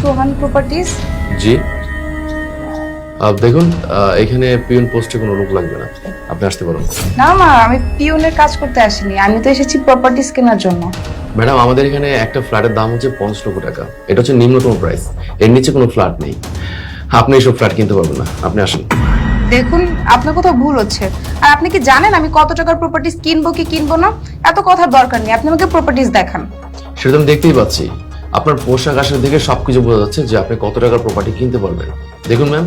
সোহান properties. জি দেখুন এখানে peon পোস্টে কোনো লোক লাগবে না, আপনি আসতে পারেন। না মা, আমি পিওনের কাজ করতে আসিনি, আমি তো এসেছি প্রপার্টিজ কেনার জন্য। ম্যাডাম আমাদের এখানে একটা ফ্ল্যাটের দাম হচ্ছে 50 লক্ষ টাকা, এটা হচ্ছে নিম্নতম প্রাইস, এর নিচে কোনো ফ্ল্যাট নেই। আপনি এইসব ফ্ল্যাট কিনতে পারবেন না, আপনি আসেন। দেখুন আপনার কোথাও ভুল হচ্ছে। আর আপনি কি জানেন আমি কত টাকার প্রপার্টিজ কিনবো কি কিনবো না? এত কথার দরকার নেই, আপনি আমাকে প্রপার্টিজ দেখান। সেটা তো আমি দেখতেই পাচ্ছি, আপনার পোশাক আশাক দেখে সবকিছু বোঝা যাচ্ছে যে আপনি কত টাকার প্রপার্টি কিনতে পারবেন। দেখুন ম্যাম,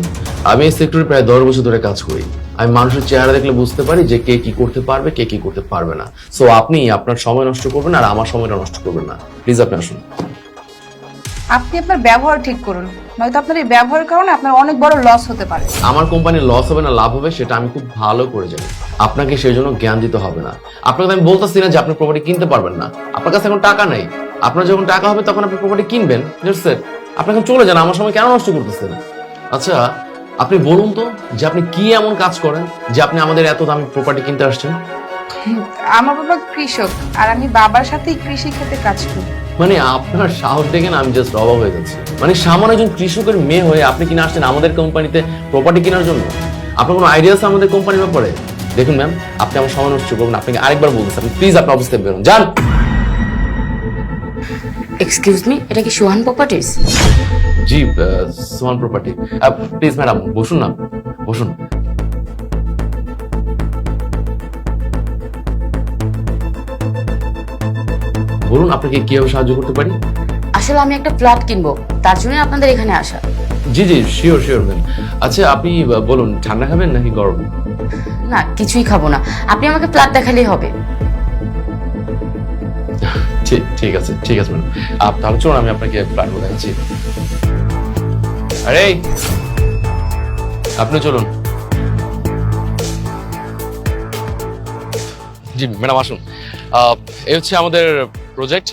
আমি এই সেক্টরে প্রায় 10 বছর ধরে কাজ করি, আমি মানুষের চেহারা দেখলে বুঝতে পারি যে কে কি করতে পারবে কে কি করতে পারবে না। সো আপনি আপনার সময় নষ্ট করবেন আর আমার সময়টা নষ্ট করবেন না, প্লিজ আপনি আসুন। আপনি আপনার ব্যবহার ঠিক করুন, নয়তো আপনার এই ব্যবহারের কারণে আপনার অনেক বড় লস হতে পারে। আমার কোম্পানির লস হবে না লাভ হবে সেটা আমি খুব ভালো করে জানি, আপনাকে সেই জন্য জ্ঞান দিতে হবে না। আপনাকে আমি বলতেছি না যে আপনি প্রপার্টি কিনতে পারবেন না, আপনার কাছে এখন টাকা নেই, আপনার যখন টাকা হবে তখন আপনি প্রপার্টি কিনবেন। আপনি এখন চলে যান, আমার সময় কেন নষ্ট করতেছেন? আচ্ছা আপনি বলুন তো যে আপনি কি এমন কাজ করেন যে আপনি আমাদের এত দামি প্রপার্টি কিনতে আসছেন? আমার বাবা কৃষক, আর আমি বাবার সাথেই কৃষি ক্ষেত্রে কাজ করি। মানে আপনার সাহস দেখে না আমি জাস্ট অবাক হয়ে যাচ্ছি। মানে সামান্য একজন কৃষকের মেয়ে হয়ে আপনি কিনা আসছেন আমাদের কোম্পানিতে প্রপার্টি কেনার জন্য? আপনার কোনো আইডিয়া আছে আমাদের কোম্পানির ব্যাপারে? দেখুন ম্যাম, আপনি আমার সময় নষ্ট করবেন, আপনাকে আরেকবার বলতেছি আপনি প্লিজ আপনার অফিস থেকে বেরোন, যান। এক্সকিউজ মি, এটা কি সোহান প্রপার্টিজ? জি সোহান প্রপার্টি। প্লিজ ম্যাডাম বসুন না, বসুন। বলুন আপনাকে কিভাবে সাহায্য করতে পারি? আসলে আমি একটা ফ্ল্যাট কিনবো, তার জন্য আপনাদের এখানে আসা। জি জি শিওর শিওর ম্যাম। আচ্ছা আপনি বলুন ঠান্ডা খাবেন নাকি গরম? না, কিছুই খাবো না, আপনি আমাকে ফ্ল্যাট দেখালেই হবে। ঠিক আছে ম্যাডাম, তাহলে চলুন আমি আপনাকে প্ল্যান করে দেখাচ্ছি। আরে আপনি চলুন। জি ম্যাডাম আসুন। এই হচ্ছে আমাদের প্রজেক্ট।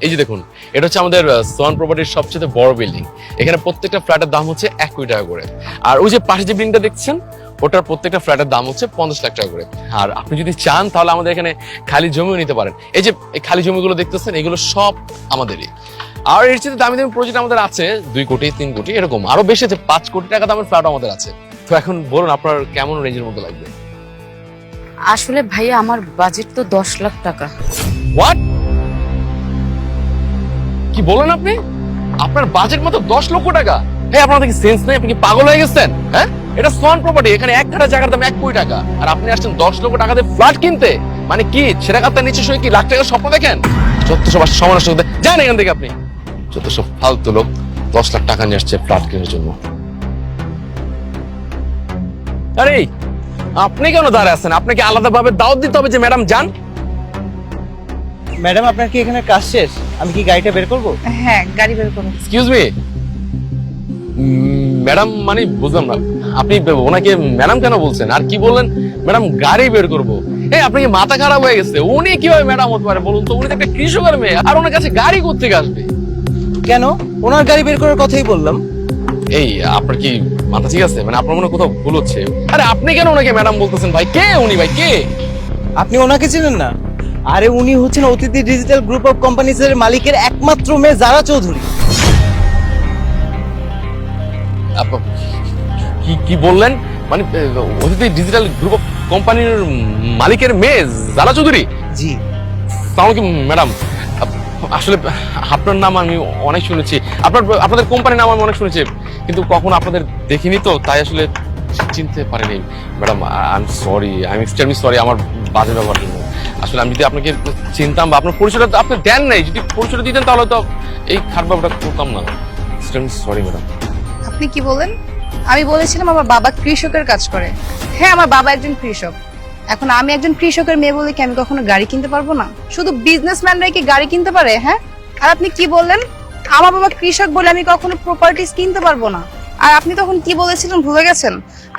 এই যে দেখুন, এটা হচ্ছে আমাদের সোহান প্রপার্টির সবচেয়ে বড় বিল্ডিং। এখানে প্রত্যেকটা ফ্ল্যাটের দাম হচ্ছে 1 কোটি টাকা করে। আর ওই যে পাশে যে বিল্ডিংটা দেখছেন ওটার প্রত্যেকটা ফ্ল্যাটের দাম হচ্ছে 50 লাখ টাকা করে। আর আপনি যদি চান তাহলে আমাদের এখানে খালি জমিও নিতে পারেন। এই যে এই খালি জমিগুলো দেখতেছেন এগুলো সব আমাদেরই। আর এর চেয়ে দামি দামি প্রজেক্ট আমাদের আছে 2 কোটি 3 কোটি এরকম, আরো বেশি আছে, 5 কোটি টাকা দামের ফ্ল্যাট আমাদের আছে। তো এখন বলুন আপনার কেমন রেঞ্জের মধ্যে লাগবে? আসলে ভাইয়া আমার বাজেট তো 10 লাখ টাকা। হোয়াট? কি বলেন আপনি? আপনার বাজেট মাত্র 10 লক্ষ টাকা? হ্যাঁ আপনার কি সেন্স নেই? আপনি কি পাগল হয়ে গেছেন? হ্যাঁ, এটা সোহান প্রপার্টি, এখানে 1 কাঠা জায়গার দাম 1 কোটি টাকা, আর আপনি আসছেন 10 লক্ষ টাকা দিয়ে ফ্ল্যাট কিনতে? মানে কি সেটা কাতার নিচে শুয়ে কি লাখ টাকার স্বপ্ন দেখেন? যত সব সময় নষ্ট করতে যান এখান থেকে আপনি। যত সব ফালতু লোক 10 লাখ টাকা নিয়ে আসছে ফ্ল্যাট কেনার জন্য। আরে আপনি কেন দাঁড়ায় আছেন? আপনাকে আলাদাভাবে দাওয়াত দিতে হবে যে ম্যাডাম যান। ম্যাডাম আপনার কি এখানে কাজ শেষ? আমি কি গাড়িটা বের করব? হ্যাঁ, গাড়ি বের করুন। এক্সকিউজ মি ম্যাডাম, মানে বুঝলাম না আপনি ওনাকে ম্যাডাম কেন বলছেন? আর কি বললেন? ম্যাডাম গাড়ি বের করবো? এই আপনি কি মাথা খারাপ হয়ে গেছে? উনি কিভাবে ম্যাডাম হতে পারে বলুন তো? উনি তো একটা কৃষকের মেয়ে, আর ওনার কাছে গাড়ি কোত্থেকে আসবে? কেন? ওনার গাড়ি বের করার কথাই বললাম। এই আপনার কি মাথা ঠিক আছে? মানে আপনার মনে হয় কোথাও ভুল হচ্ছে। আরে আপনি কেন ওনাকে ম্যাডাম বলতেছেন? ভাই কে উনি? ভাই কে? আপনি ওনাকে চেনেন না? আরে উনি হচ্ছেন অতিথি ডিজিটাল গ্রুপ অফ কোম্পানিজ এর মালিকের একমাত্র মেয়ে জারা চৌধুরী। কি কি বললেন? মানে অতিথি ডিজিটাল গ্রুপ অফ কোম্পানির মালিকের মেয়ে জারা চৌধুরী? জি। তাহলে কি ম্যাডাম, আসলে আপনার নাম আমি অনেক শুনেছি, আপনাদের কোম্পানির নাম আমি অনেক শুনেছি, কিন্তু কখনো আপনাদের দেখিনি তো, তাই আসলে চিনতে পারিনি madam. I am sorry, I am extremely sorry আমার বাজে ব্যবহারের জন্য। আসলে আমি যদি আপনাকে চিনতাম বা আপনার পরিচয়টা আপনি দেন নাই, যদি পরিচয়টা দিতেন তাহলে তো এই খারাপ ব্যাপারটা করতাম না। Extremely sorry madam. আপনি কি বলেন? আমি বলেছিলাম আমার বাবা কৃষকের কাজ করে। হ্যাঁ, আমার বাবা একজন কৃষক। এখন আমি একজন কৃষকের মেয়ে বলে কি আমি কখনো গাড়ি কিনতে পারবো না? শুধু বিজনেসম্যানরাই কি গাড়ি কিনতে পারে? হ্যাঁ, আর আপনি কি বললেন আমার বাবা কৃষক বলে আমি কখনো প্রপার্টিজ কিনতে পারবো না? আর আপনি তখন কি বলেছিলেন ভুলে গেছেন?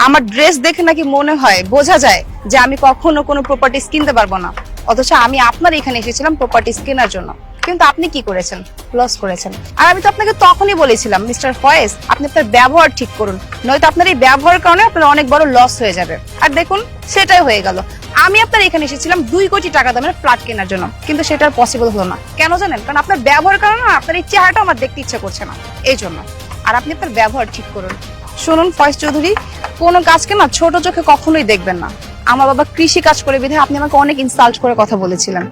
আমার ড্রেস দেখে নাকি মনে হয় বোঝা যায় যে আমি কখনো কোনো প্রপার্টিজ কিনতে পারবো না, অথচ আমি আপনার এখানে এসেছিলাম প্রপার্টিজ কেনার জন্য। কিন্তু আপনি কি করেছেন? লস করেছেন। আর আমি তো আপনাকে তখনই বলেছিলাম মিস্টার ফয়েজ, আপনি আপনার ব্যবহার ঠিক করুন, নয়তো আপনার এই ব্যবহারের কারণে আপনার অনেক বড় লস হয়ে যাবে। আর দেখুন সেটাই হয়ে গেল। আমি আপনার এখানে এসেছিলাম 2 কোটি টাকা দামের ফ্ল্যাট কেনার জন্য, কিন্তু সেটা আর পসিবল হলো না। কেন জানেন? কারণ আপনার ব্যবহার কারণে না আপনার এই চেহারাটা আমার দেখতে ইচ্ছা করছে না, এই জন্য। আর আপনি আপনার ব্যবহার ঠিক করুন। শুনুন ফয়েজ চৌধুরী, কোনো কাজকে না ছোট চোখে কখনোই দেখবেন না। আমার বাবা কৃষি কাজ করে বিধে আপনি আমাকে অনেক ইনসাল্ট করে কথা বলেছিলেন।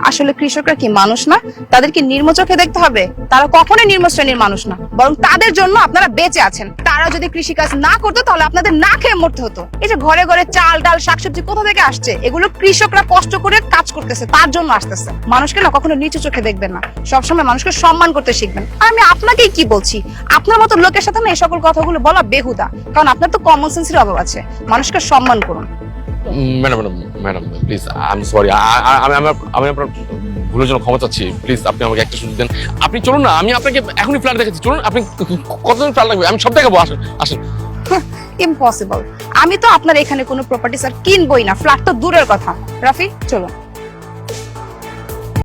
আসলে কৃষকরা কি মানুষ না? তাদের কি নির্ম চোখে দেখতে হবে? তারা কখনোই নিম্ন শ্রেণীর মানুষ না, বরং তাদের জন্য আপনারা বেঁচে আছেন। তারা যদি কৃষি কাজ না করতো তাহলে আপনাদের না খেয়ে মরতে হতো। এই যে ঘরে ঘরে চাল ডাল শাকসবজি কোথা থেকে আসছে? এগুলো কৃষকরা কষ্ট করে কাজ করতেছে, তার জন্য আসতেছে। মানুষকে না কখনো নিচু চোখে দেখবেন না, সবসময় মানুষকে সম্মান করতে শিখবেন। আর আমি আপনাকেই কি বলছি, আপনার মতো লোকের সাথে না এই সকল কথাগুলো বলা বেহুদা, কারণ আপনার তো কমন সেন্সের অভাব আছে। মানুষকে সম্মান করুন। Madam madam madam please, I am sorry, আমি আপনার ভুলের জন্য ক্ষমা চাচ্ছি। প্লিজ আপনি আমাকে একটা সুযোগ দেন। আপনি চলুন না, আমি আপনাকে এখনই ফ্ল্যাট দেখাচ্ছি। চলুন, আপনি কতদিন ফ্ল্যাট লাগবে আমি সব দেখাবো। আসেন আসেন। ইম্পসিবল। আমি তো আপনার এখানে কোনো প্রপার্টি স্যার কিনবই না, ফ্ল্যাট তো দূরের কথা। রাফি চলুন।